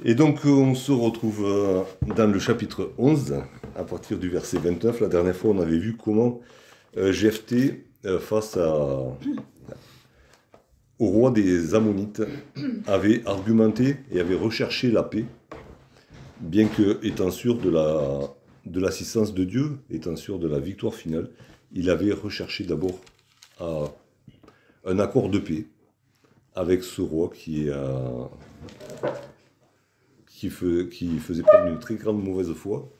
Et donc on se retrouve dans le chapitre 11, à partir du verset 29. La dernière fois on avait vu comment Jephthé, au roi des Ammonites, avait argumenté et avait recherché la paix, bien que étant sûr de l'assistance de Dieu, étant sûr de la victoire finale, il avait recherché d'abord un accord de paix avec ce roi qui faisait preuve d'une très grande mauvaise foi.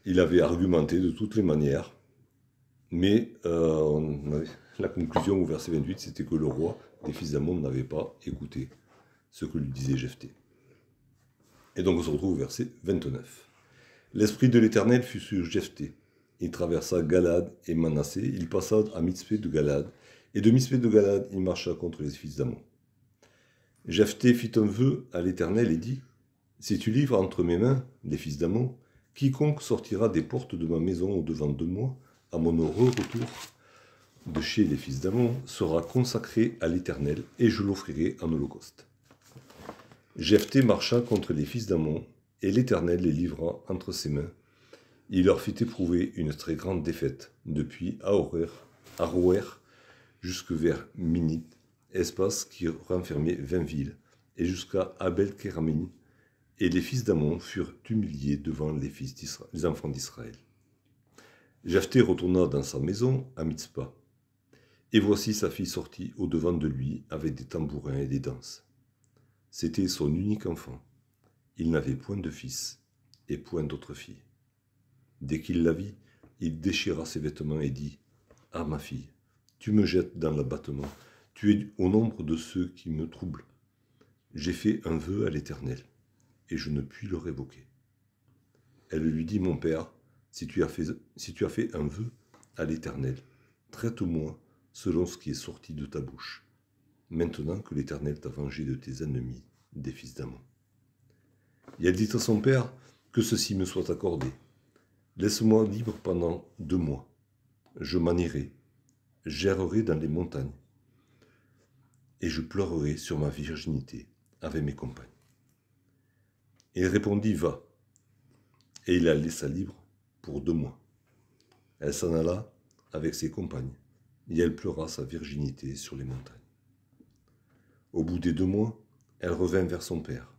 Il avait argumenté de toutes les manières, mais la conclusion au verset 28, c'était que le roi des fils d'Ammon n'avait pas écouté ce que lui disait Jephthé. Et donc on se retrouve au verset 29. L'esprit de l'Éternel fut sur Jephthé. Il traversa Galad et Manassé, il passa à Mitzpé de Galad, et de Mitzpé de Galad, il marcha contre les fils d'Ammon. Jephthé fit un vœu à l'Éternel et dit : si tu livres entre mes mains les fils d'Ammon, quiconque sortira des portes de ma maison au-devant de moi, à mon heureux retour de chez les fils d'Ammon, sera consacré à l'Éternel, et je l'offrirai en holocauste. Jephthé marcha contre les fils d'Ammon, et l'Éternel les livra entre ses mains. Il leur fit éprouver une très grande défaite, depuis Aroer jusque vers Minit, espace qui renfermait 20 villes, et jusqu'à Abel-Kéramim, et les fils d'Ammon furent humiliés devant les enfants d'Israël. Jephthé retourna dans sa maison à Mitzpah. Et voici sa fille sortie au-devant de lui avec des tambourins et des danses. C'était son unique enfant. Il n'avait point de fils et point d'autre fille. Dès qu'il la vit, il déchira ses vêtements et dit : ah, ma fille, tu me jettes dans l'abattement, tu es au nombre de ceux qui me troublent. J'ai fait un vœu à l'Éternel, et je ne puis le révoquer. Elle lui dit : mon père, si tu as fait un vœu à l'Éternel, traite-moi selon ce qui est sorti de ta bouche, maintenant que l'Éternel t'a vengé de tes ennemis, des fils d'Ammon. Et elle dit à son père : que ceci me soit accordé. Laisse-moi libre pendant 2 mois. Je m'en irai, j'errerai dans les montagnes, et je pleurerai sur ma virginité avec mes compagnes. Et il répondit : va. Et il la laissa libre pour 2 mois. Elle s'en alla avec ses compagnes, et elle pleura sa virginité sur les montagnes. Au bout des 2 mois, elle revint vers son père,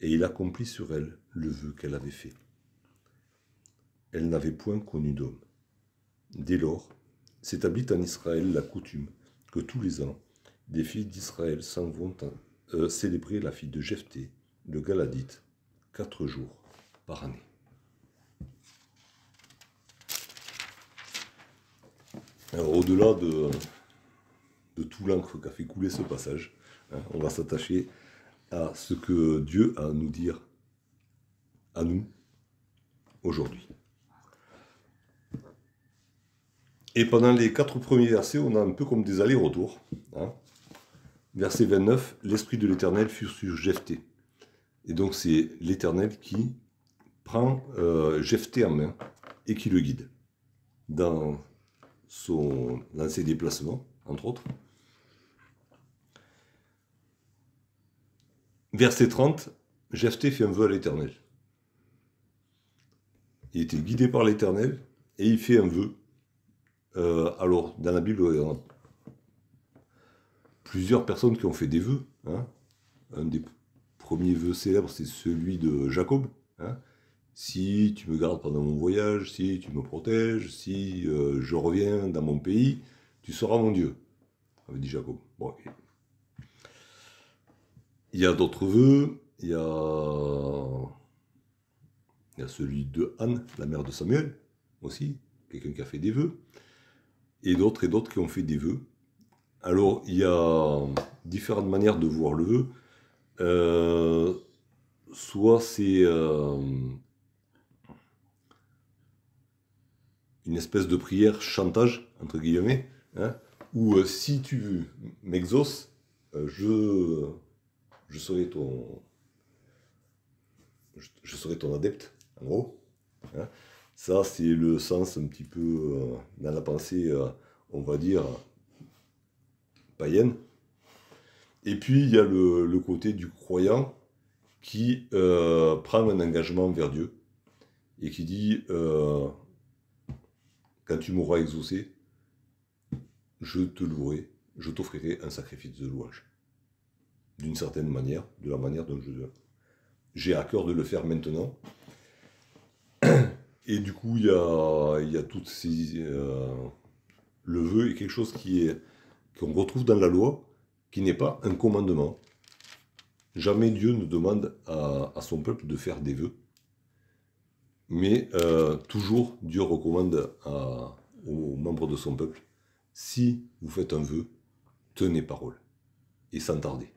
et il accomplit sur elle le vœu qu'elle avait fait. Elle n'avait point connu d'homme. Dès lors, s'établit en Israël la coutume que tous les ans, des filles d'Israël s'en vont célébrer la fille de Jephthé, le Galadite, 4 jours par année. Alors, au-delà de tout l'encre qu'a fait couler ce passage, on va s'attacher à ce que Dieu a à nous dire, à nous, aujourd'hui. Et pendant les 4 premiers versets, on a un peu comme des allers-retours. Verset 29, l'Esprit de l'Éternel fut sur Jephthé. Et donc c'est l'Éternel qui prend Jephthé en main et qui le guide dans ses déplacements, entre autres. Verset 30, Jephthé fait un vœu à l'Éternel. Il était guidé par l'Éternel et il fait un vœu. Alors, dans la Bible, il y a plusieurs personnes qui ont fait des vœux. Un des premiers vœux célèbres, c'est celui de Jacob. Si tu me gardes pendant mon voyage, si tu me protèges, si je reviens dans mon pays, tu seras mon Dieu, avait dit Jacob. Bon. Il y a d'autres vœux. Il y a celui de Anne, la mère de Samuel, aussi, quelqu'un qui a fait des vœux. Et d'autres qui ont fait des vœux. Alors, il y a différentes manières de voir le vœu. Soit c'est une espèce de prière chantage, entre guillemets, où si tu m'exauces, je serai ton adepte, en gros. Ça, c'est le sens un petit peu dans la pensée, on va dire, païenne. Et puis, il y a le côté du croyant qui prend un engagement envers Dieu et qui dit quand tu m'auras exaucé, je te louerai, je t'offrirai un sacrifice de louange. D'une certaine manière, de la manière dont j'ai à cœur de le faire maintenant. Et du coup, il y a toutes ces... le vœu est quelque chose qu'on retrouve dans la loi, qui n'est pas un commandement. Jamais Dieu ne demande à son peuple de faire des vœux. Mais toujours, Dieu recommande aux membres de son peuple, si vous faites un vœu, tenez parole. Et sans tarder.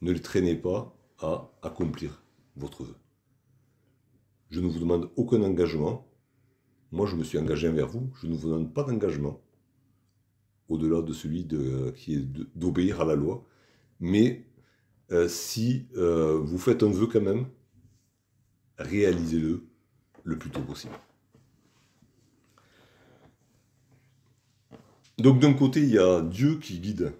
Ne les traînez pas à accomplir votre vœu. Je ne vous demande aucun engagement. Moi, je me suis engagé envers vous. Je ne vous demande pas d'engagement, au-delà de celui qui est d'obéir à la loi. Mais si vous faites un vœu quand même, réalisez-le le plus tôt possible. Donc d'un côté, il y a Dieu qui guide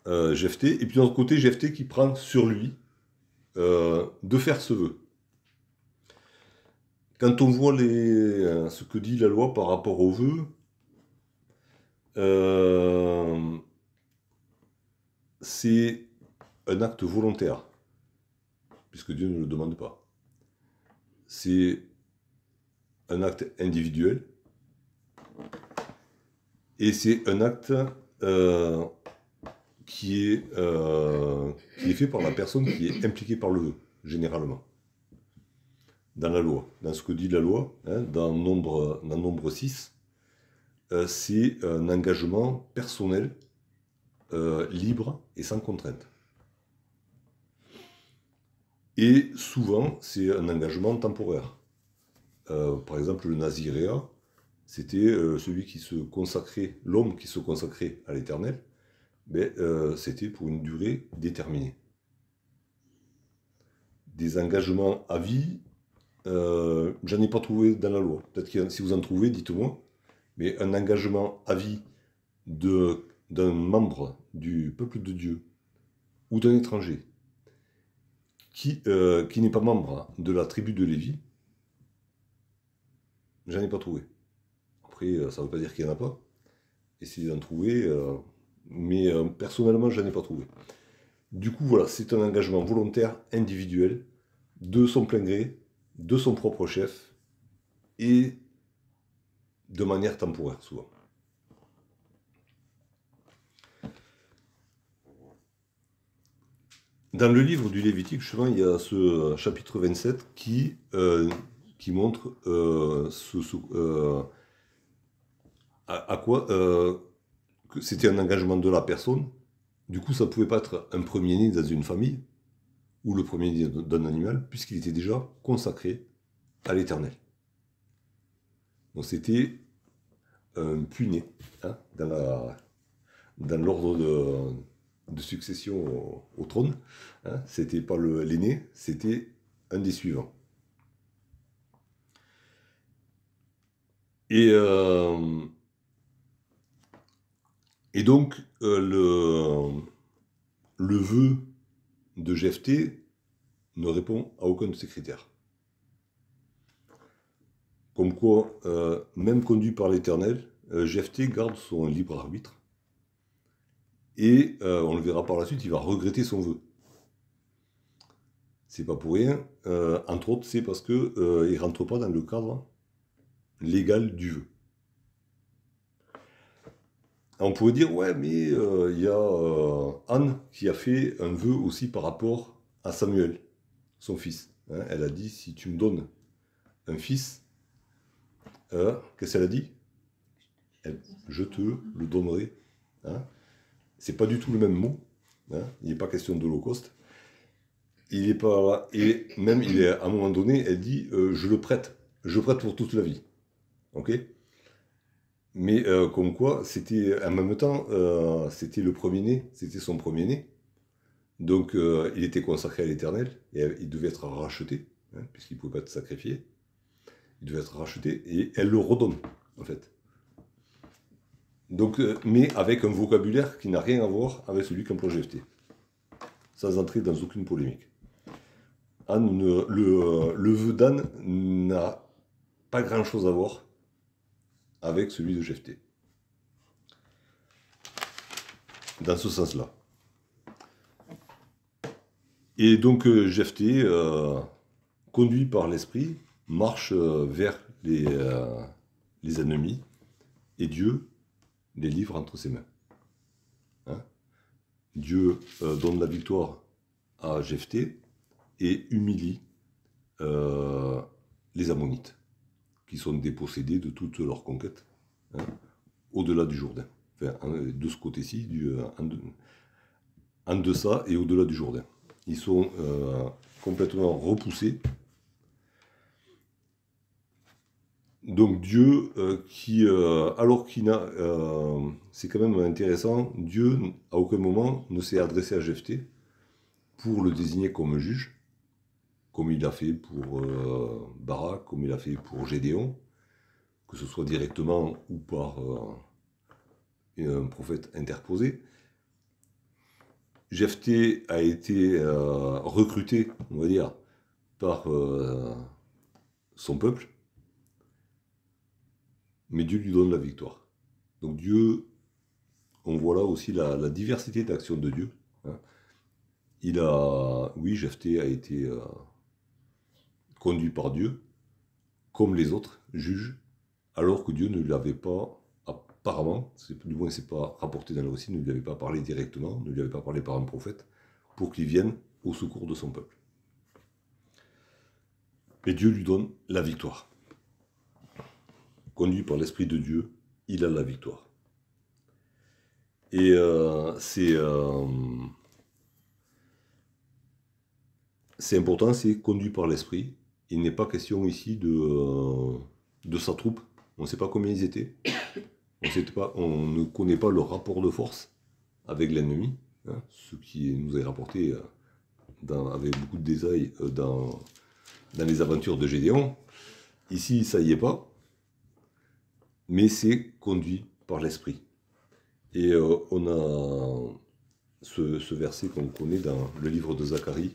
Jephthé, et puis d'un autre côté, Jephthé qui prend sur lui de faire ce vœu. Quand on voit ce que dit la loi par rapport au vœu, c'est un acte volontaire, puisque Dieu ne le demande pas. C'est un acte individuel, et c'est un acte qui est fait par la personne qui est impliquée par le vœu, généralement. Dans la loi, dans ce que dit la loi, hein, dans nombre 6, c'est un engagement personnel, libre et sans contrainte. Et souvent, c'est un engagement temporaire. Par exemple, le naziréat, c'était celui qui se consacrait, l'homme qui se consacrait à l'Éternel, mais c'était pour une durée déterminée. Des engagements à vie, j'en ai pas trouvé dans la loi. Peut-être que si vous en trouvez, dites-moi. Mais un engagement à vie d'un membre du peuple de Dieu ou d'un étranger qui n'est pas membre de la tribu de Lévi, j'en ai pas trouvé. Après, ça ne veut pas dire qu'il n'y en a pas. Essayez d'en trouver, mais personnellement, je n'en ai pas trouvé. Du coup, voilà, c'est un engagement volontaire, individuel, de son plein gré, de son propre chef, et de manière temporaire, souvent. Dans le livre du Lévitique, justement, il y a ce chapitre 27 qui montre à quoi que c'était un engagement de la personne. Du coup, ça ne pouvait pas être un premier-né dans une famille, ou le premier-né d'un animal, puisqu'il était déjà consacré à l'Éternel. Donc c'était un puîné, hein, dans l'ordre de succession au trône. Hein, c'était pas l'aîné, c'était un des suivants. Et donc, le vœu de Jephthé ne répond à aucun de ces critères. Comme quoi, même conduit par l'Éternel, Jephthé garde son libre arbitre. Et on le verra par la suite, il va regretter son vœu. C'est pas pour rien. Entre autres, c'est parce qu'il ne rentre pas dans le cadre légal du vœu. On pourrait dire, ouais, mais il y a Anne qui a fait un vœu aussi par rapport à Samuel, son fils. Hein, elle a dit, si tu me donnes un fils, qu'est-ce qu'elle a dit? Je te le donnerai. Hein. C'est pas du tout le même mot. Hein. Il n'est pas question d'Holocauste. Il est pas, et même, à un moment donné, elle dit, je le prête. Je le prête pour toute la vie. Ok? Mais comme quoi, c'était en même temps, c'était le premier-né, c'était son premier-né. Donc il était consacré à l'Éternel, et il devait être racheté, hein, puisqu'il ne pouvait pas être sacrifié. Il devait être racheté, et elle le redonne, en fait. Donc, mais avec un vocabulaire qui n'a rien à voir avec celui qu'emploie Jephthé. Sans entrer dans aucune polémique. le vœu d'Anne n'a pas grand-chose à voir avec celui de Jephthé. Dans ce sens-là. Et donc Jephthé, conduit par l'esprit, marche vers les ennemis, et Dieu les livre entre ses mains. Hein? Dieu donne la victoire à Jephthé et humilie les Ammonites, qui sont dépossédés de toutes leurs conquêtes, hein, au-delà du Jourdain. Enfin, de ce côté-ci, en deçà et au-delà du Jourdain. Ils sont complètement repoussés. Donc Dieu, alors qu'il n'a... c'est quand même intéressant, Dieu, à aucun moment, ne s'est adressé à Jephthé pour le désigner comme juge, comme il l'a fait pour Barak, comme il l'a fait pour Gédéon, que ce soit directement ou par un prophète interposé. Jephthé a été recruté, on va dire, par son peuple, mais Dieu lui donne la victoire. Donc Dieu, on voit là aussi la diversité d'actions de Dieu. Hein. Oui, Jephthé a été conduit par Dieu, comme les autres juges, alors que Dieu ne lui avait pas, apparemment, du moins c'est pas rapporté dans le récit, ne lui avait pas parlé directement, ne lui avait pas parlé par un prophète, pour qu'il vienne au secours de son peuple. Et Dieu lui donne la victoire. Conduit par l'Esprit de Dieu, il a la victoire. Et c'est important, c'est conduit par l'Esprit. Il n'est pas question ici de sa troupe. On ne sait pas combien ils étaient. On ne connaît pas le rapport de force avec l'ennemi, hein, ce qui nous est rapporté avec beaucoup de détails dans les aventures de Gédéon. Ici, ça y est pas, mais c'est conduit par l'Esprit. Et on a ce verset qu'on connaît dans le livre de Zacharie.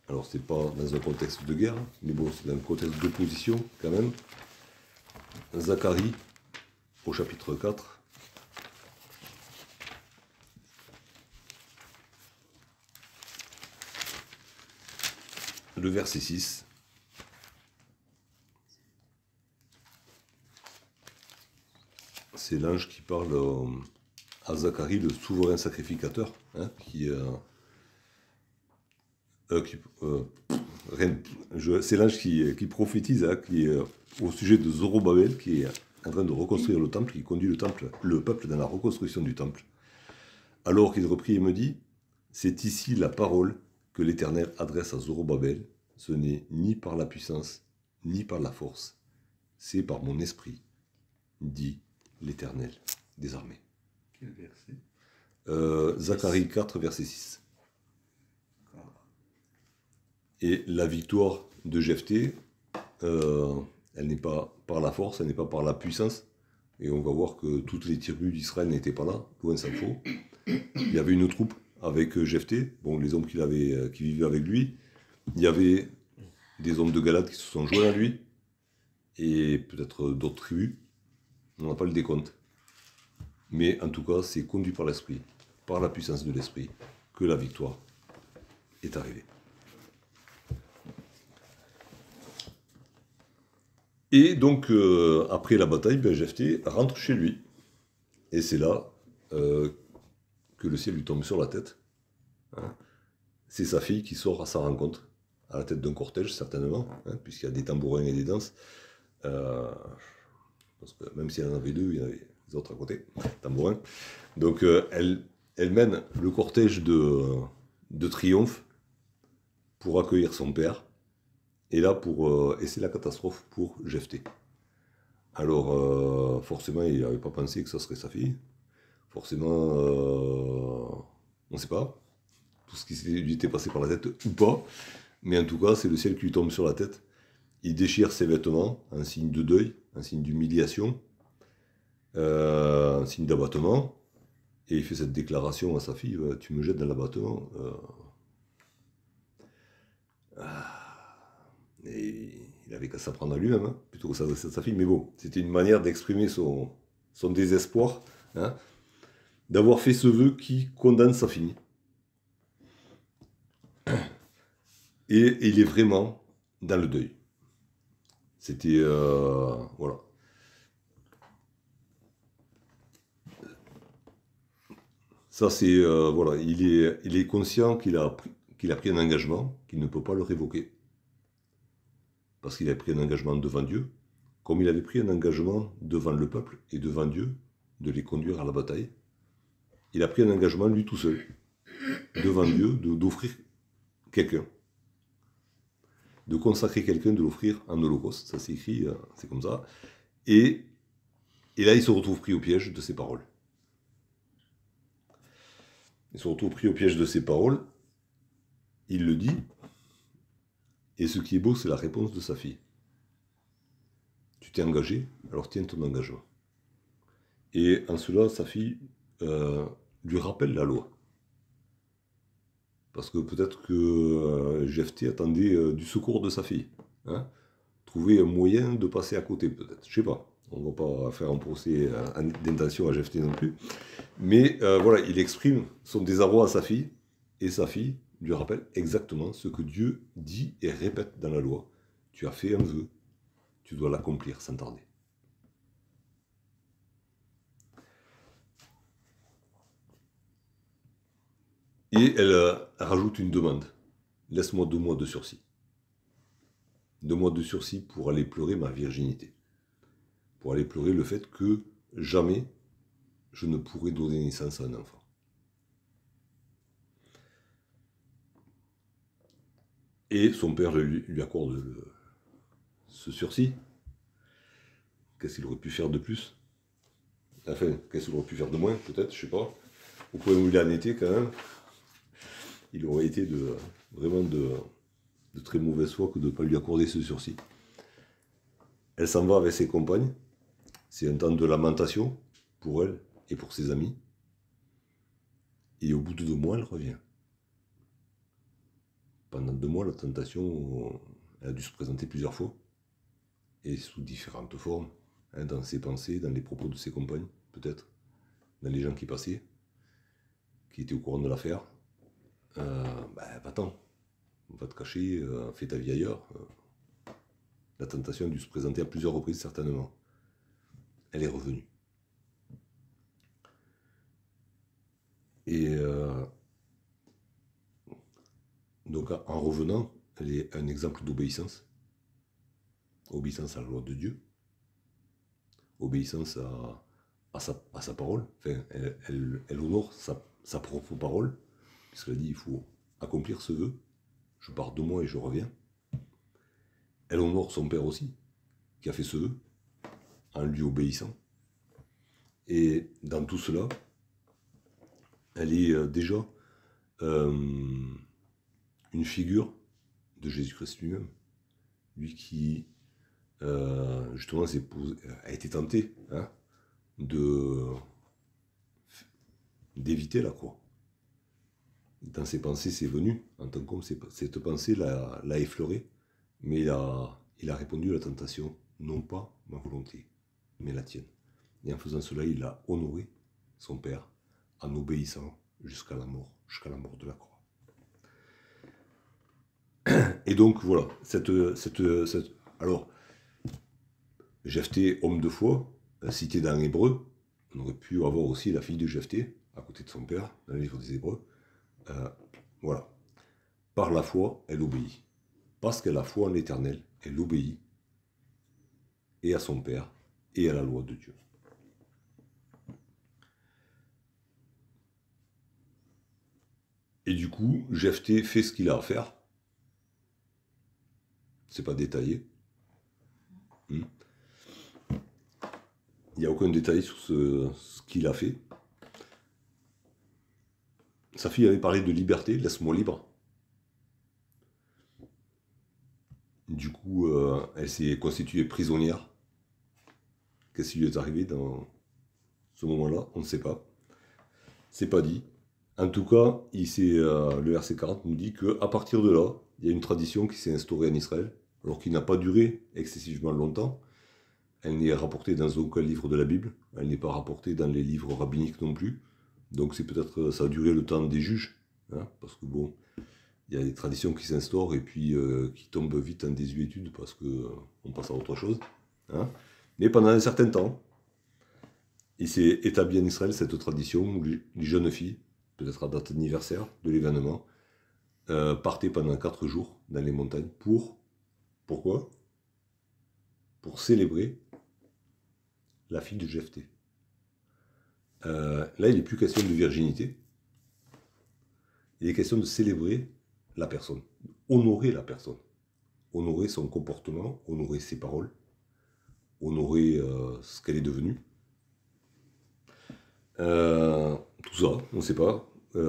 Alors, c'est pas dans un contexte de guerre, mais bon, c'est dans un contexte d'opposition quand même. Zacharie, au chapitre 4. Le verset 6. C'est l'ange qui parle à Zacharie, le souverain sacrificateur, hein, c'est l'ange qui prophétise, hein, au sujet de Zorobabel, qui est en train de reconstruire le temple, qui conduit le peuple dans la reconstruction du temple. Alors qu'il reprit et me dit, c'est ici la parole que l'Éternel adresse à Zorobabel, ce n'est ni par la puissance, ni par la force, c'est par mon esprit, dit l'Éternel des armées. Quel verset? Zacharie 4, verset 6. Et la victoire de Jephthé, elle n'est pas par la force, elle n'est pas par la puissance. Et on va voir que toutes les tribus d'Israël n'étaient pas là, loin s'en faut. Il y avait une troupe avec Jephthé, bon, les hommes qui vivaient avec lui. Il y avait des hommes de Galate qui se sont joints à lui, et peut-être d'autres tribus. On n'a pas le décompte. Mais en tout cas, c'est conduit par l'Esprit, par la puissance de l'Esprit, que la victoire est arrivée. Et donc, après la bataille, Jephthé rentre chez lui. Et c'est là que le ciel lui tombe sur la tête. Hein. C'est sa fille qui sort à sa rencontre, à la tête d'un cortège, certainement, hein, puisqu'il y a des tambourins et des danses. Parce que même s'il y en avait deux, il y en avait les autres à côté, tambourins. Donc, elle mène le cortège de triomphe pour accueillir son père. Et là, et c'est la catastrophe pour Jephthé. Alors, forcément, il n'avait pas pensé que ça serait sa fille. Forcément, on ne sait pas tout ce qui lui était passé par la tête ou pas. Mais en tout cas, c'est le ciel qui lui tombe sur la tête. Il déchire ses vêtements, un signe de deuil, un signe d'humiliation, un signe d'abattement. Et il fait cette déclaration à sa fille, tu me jettes dans l'abattement. il avait qu'à s'apprendre à lui-même, hein, plutôt que s'adresser à sa fille. Mais bon, c'était une manière d'exprimer son désespoir, hein, d'avoir fait ce vœu qui condamne sa fille. Et il est vraiment dans le deuil. C'était... voilà. Ça, c'est... voilà, il est conscient qu'il a pris un engagement, qu'il ne peut pas le révoquer. Parce qu'il a pris un engagement devant Dieu, comme il avait pris un engagement devant le peuple et devant Dieu, de les conduire à la bataille. Il a pris un engagement, lui tout seul, devant Dieu, d'offrir quelqu'un. De consacrer quelqu'un, de l'offrir en holocauste. Ça c'est écrit, c'est comme ça. Et là, il se retrouve pris au piège de ses paroles. Il se retrouve pris au piège de ses paroles. Il le dit. Et ce qui est beau, c'est la réponse de sa fille. Tu t'es engagé, alors tiens ton engagement. Et en cela, sa fille lui rappelle la loi. Parce que peut-être que Jephthé attendait du secours de sa fille. Hein, trouver un moyen de passer à côté, peut-être. Je sais pas. On ne va pas faire un procès d'intention à Jephthé non plus. Mais voilà, il exprime son désarroi à sa fille. Et sa fille lui rappelle exactement ce que Dieu dit et répète dans la loi. Tu as fait un vœu. Tu dois l'accomplir sans tarder. Et elle rajoute une demande. Laisse-moi 2 mois de sursis. 2 mois de sursis pour aller pleurer ma virginité. Pour aller pleurer le fait que jamais je ne pourrai donner naissance à un enfant. Et son père lui accorde ce sursis. Qu'est-ce qu'il aurait pu faire de plus? Enfin, qu'est-ce qu'il aurait pu faire de moins, peut-être, je sais pas. Au point où il en était, quand même, il aurait été vraiment de très mauvaise foi que de ne pas lui accorder ce sursis. Elle s'en va avec ses compagnes. C'est un temps de lamentation pour elle et pour ses amis. Et au bout de 2 mois, elle revient. Pendant 2 mois, la tentation, elle a dû se présenter plusieurs fois. Et sous différentes formes. Hein, dans ses pensées, dans les propos de ses compagnes, peut-être. Dans les gens qui passaient, qui étaient au courant de l'affaire. Va-t'en. Va te cacher, fais ta vie ailleurs. La tentation a dû se présenter à plusieurs reprises, certainement. Elle est revenue. Et donc, en revenant, elle est un exemple d'obéissance. Obéissance à la loi de Dieu. Obéissance à sa parole. Enfin, elle honore sa propre parole. Puisqu'elle a dit, il faut accomplir ce vœu. Je pars 2 mois et je reviens. Elle honore son père aussi, qui a fait ce vœu, en lui obéissant. Et dans tout cela, elle est déjà une figure de Jésus-Christ lui-même. Lui qui, justement, a été tenté d'éviter la croix. Dans ses pensées, c'est venu. En tant qu'homme, cette pensée l'a effleuré. Mais il a répondu à la tentation, non pas ma volonté, mais la tienne. Et en faisant cela, il a honoré son père en obéissant jusqu'à la mort de la croix. Et donc, voilà, alors, Jephthé, homme de foi, cité dans l'Hébreu, on aurait pu avoir aussi la fille de Jephthé, à côté de son père, dans le livre des Hébreux. Voilà. Par la foi, elle obéit. Parce qu'elle a foi en l'Éternel, elle obéit et à son Père et à la loi de Dieu. Et du coup, Jephthé fait ce qu'il a à faire. C'est pas détaillé. Il n'y a aucun détail sur ce qu'il a fait. Sa fille avait parlé de liberté, laisse-moi libre. Du coup, elle s'est constituée prisonnière. Qu'est-ce qui lui est arrivé dans ce moment-là? On ne sait pas. C'est pas dit. En tout cas, le verset 40 nous dit qu'à partir de là, il y a une tradition qui s'est instaurée en Israël, alors qu'il n'a pas duré excessivement longtemps. Elle n'est rapportée dans aucun livre de la Bible, elle n'est pas rapportée dans les livres rabbiniques non plus. Donc c'est peut-être, ça a duré le temps des juges, hein, parce que bon, il y a des traditions qui s'instaurent et puis qui tombent vite en désuétude parce qu'on passe à autre chose. Hein. Mais pendant un certain temps, il s'est établi en Israël cette tradition où les jeunes filles, peut-être à date d'anniversaire de l'événement, partaient pendant 4 jours dans les montagnes pourquoi? Pour célébrer la fille de Jephthé. Là, il n'est plus question de virginité, il est question de célébrer la personne, honorer la personne, honorer son comportement, honorer ses paroles, honorer ce qu'elle est devenue. Tout ça, on ne sait pas. Il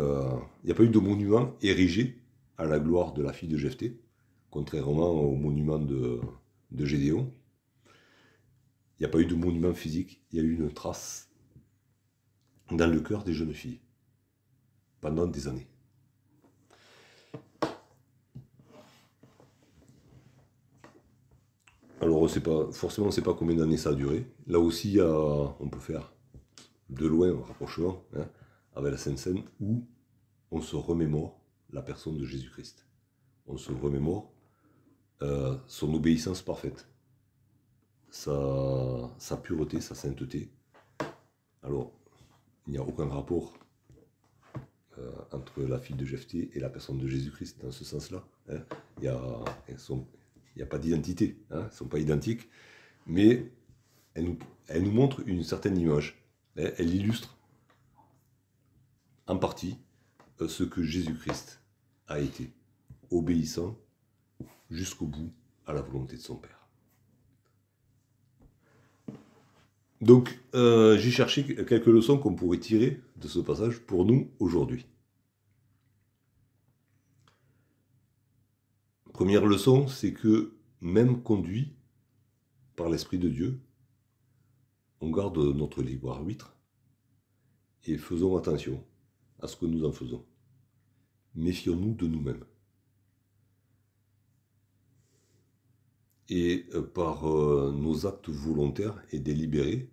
n'y a pas eu de monument érigé à la gloire de la fille de Jephthé, contrairement au monument de Gédéon. Il n'y a pas eu de monument physique, il y a eu une trace dans le cœur des jeunes filles, pendant des années. Alors, forcément, on ne sait pas combien d'années ça a duré. Là aussi, on peut faire de loin un rapprochement, hein, avec la Sainte Seine, où on se remémore la personne de Jésus-Christ. On se remémore son obéissance parfaite, sa pureté, sa sainteté. Alors, il n'y a aucun rapport entre la fille de Jephthé et la personne de Jésus-Christ dans ce sens-là. Hein. Il n'y a pas d'identité, hein, elles ne sont pas identiques, mais elle nous montre une certaine image. Elle illustre en partie ce que Jésus-Christ a été, obéissant jusqu'au bout à la volonté de son Père. Donc, j'ai cherché quelques leçons qu'on pourrait tirer de ce passage pour nous aujourd'hui. Première leçon, c'est que même conduit par l'Esprit de Dieu, on garde notre libre arbitre et faisons attention à ce que nous en faisons. Méfions-nous de nous-mêmes. Et par nos actes volontaires et délibérés,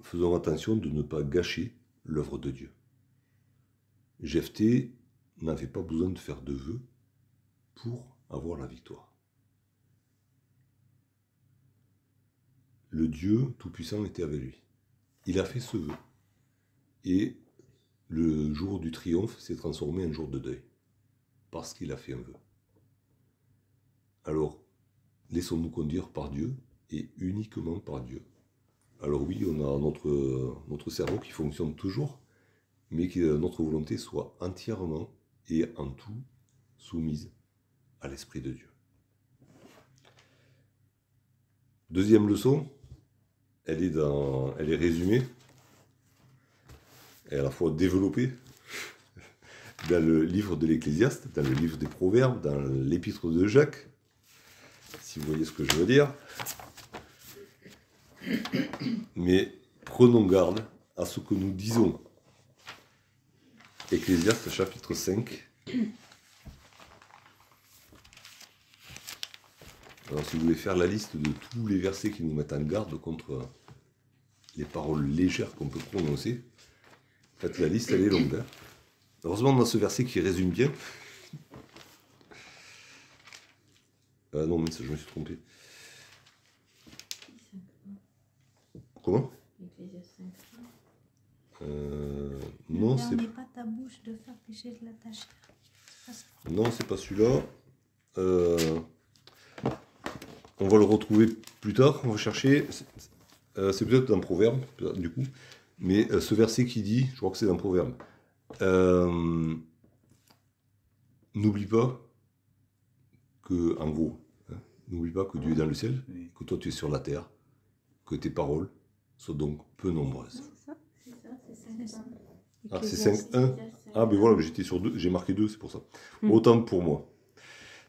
faisons attention de ne pas gâcher l'œuvre de Dieu. Jephthé n'avait pas besoin de faire de vœux pour avoir la victoire. Le Dieu Tout-Puissant était avec lui. Il a fait ce vœu. Et le jour du triomphe s'est transformé en jour de deuil. Parce qu'il a fait un vœu. Alors, laissons-nous conduire par Dieu et uniquement par Dieu. Alors oui, on a notre cerveau qui fonctionne toujours, mais que notre volonté soit entièrement et en tout soumise à l'Esprit de Dieu. Deuxième leçon, elle est résumée et à la fois développée dans le livre de l'Ecclésiaste, dans le livre des Proverbes, dans l'épître de Jacques, si vous voyez ce que je veux dire. Mais prenons garde à ce que nous disons. Ecclésiaste chapitre 5. Alors si vous voulez faire la liste de tous les versets qui nous mettent en garde contre les paroles légères qu'on peut prononcer, faites la liste, elle est longue. Hein. Heureusement, on a ce verset qui résume bien. Non, mais ça, je me suis trompé. Comment ? Non, c'est pas ta bouche de faire pécher de la tâche. Non, c'est pas celui-là. On va le retrouver plus tard. On va chercher. C'est peut-être dans Proverbe, du coup. Mais ce verset qui dit, je crois que c'est dans Proverbe. N'oublie pas que, en gros, n'oublie pas que Dieu est dans le ciel, que toi tu es sur la terre, que tes paroles soient donc peu nombreuses. C'est ça. Ah, c'est 5.1. Ah, ben voilà, j'étais sur 2, j'ai marqué 2, c'est pour ça. Autant pour moi.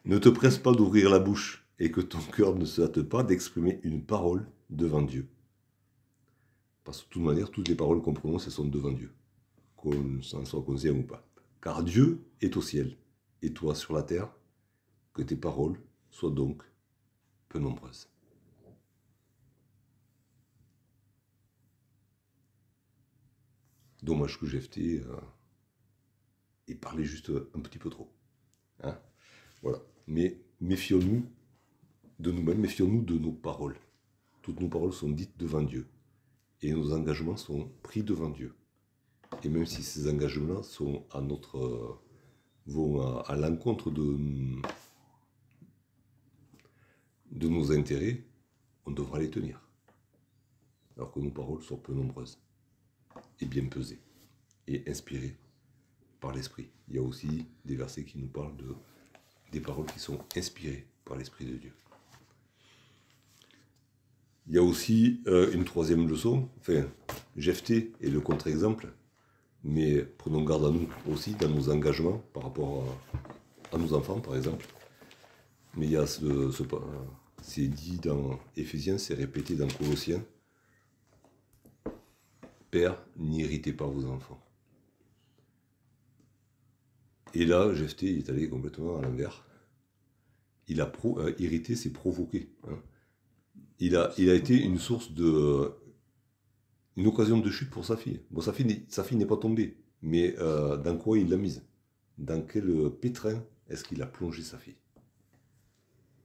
Ne te presse pas d'ouvrir la bouche et que ton cœur ne se hâte pas d'exprimer une parole devant Dieu. Parce que de toute manière, toutes les paroles qu'on prononce, elles sont devant Dieu. Qu'on s'en soit conscient ou pas. Car Dieu est au ciel et toi sur la terre, que tes paroles soient donc peu nombreuses. Dommage que Jephté ait parlé juste un petit peu trop. Hein, voilà. Mais méfions-nous de nous-mêmes, méfions-nous de nos paroles. Toutes nos paroles sont dites devant Dieu. Et nos engagements sont pris devant Dieu. Et même si ces engagements sont vont à l'encontre de nos intérêts, on devra les tenir. Alors que nos paroles sont peu nombreuses et bien pesées et inspirées par l'Esprit. Il y a aussi des versets qui nous parlent des paroles qui sont inspirées par l'Esprit de Dieu. Il y a aussi une troisième leçon, enfin, Jephté est le contre-exemple, mais prenons garde à nous aussi dans nos engagements par rapport à nos enfants, par exemple. Mais il y a c'est dit dans Éphésiens, c'est répété dans Colossiens. Père, n'irritez pas vos enfants. Et là, Jephté est allé complètement à l'envers. Il a irrité, c'est provoqué. Hein. Il a été une source une occasion de chute pour sa fille. Bon, sa fille n'est pas tombée, mais dans quoi il l'a mise? Dans quel pétrin est-ce qu'il a plongé sa fille?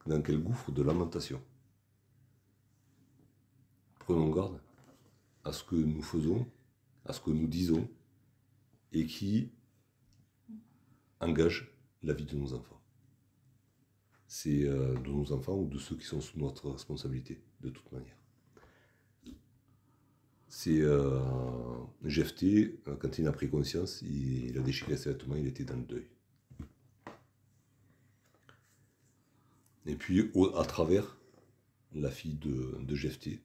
Dans quel gouffre de lamentation? Prenons garde à ce que nous faisons, à ce que nous disons, et qui engage la vie de nos enfants. C'est de nos enfants ou de ceux qui sont sous notre responsabilité, de toute manière. C'est Jephté, quand il a pris conscience, il a déchiré ses vêtements, il était dans le deuil. Et puis, à travers la fille de Jephté,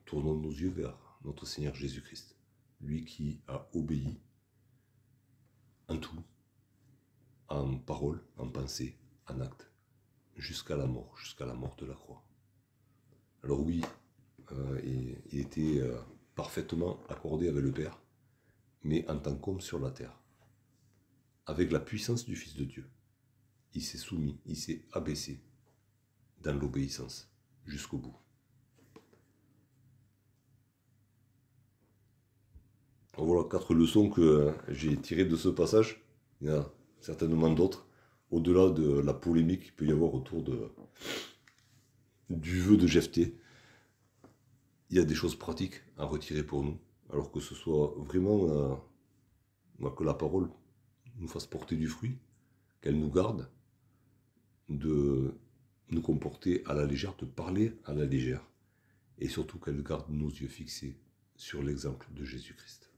tournons nos yeux vers notre Seigneur Jésus-Christ, lui qui a obéi en tout, en parole, en pensée, en acte, jusqu'à la mort de la croix. Alors oui, il était parfaitement accordé avec le Père, mais en tant qu'homme sur la terre, avec la puissance du Fils de Dieu. Il s'est soumis, il s'est abaissé dans l'obéissance jusqu'au bout. Voilà 4 leçons que j'ai tirées de ce passage. Il y en a certainement d'autres, au-delà de la polémique qu'il peut y avoir autour du vœu de Jephté. Il y a des choses pratiques à retirer pour nous, alors que ce soit vraiment que la parole nous fasse porter du fruit, qu'elle nous garde, de nous comporter à la légère, de parler à la légère, et surtout qu'elle garde nos yeux fixés sur l'exemple de Jésus-Christ.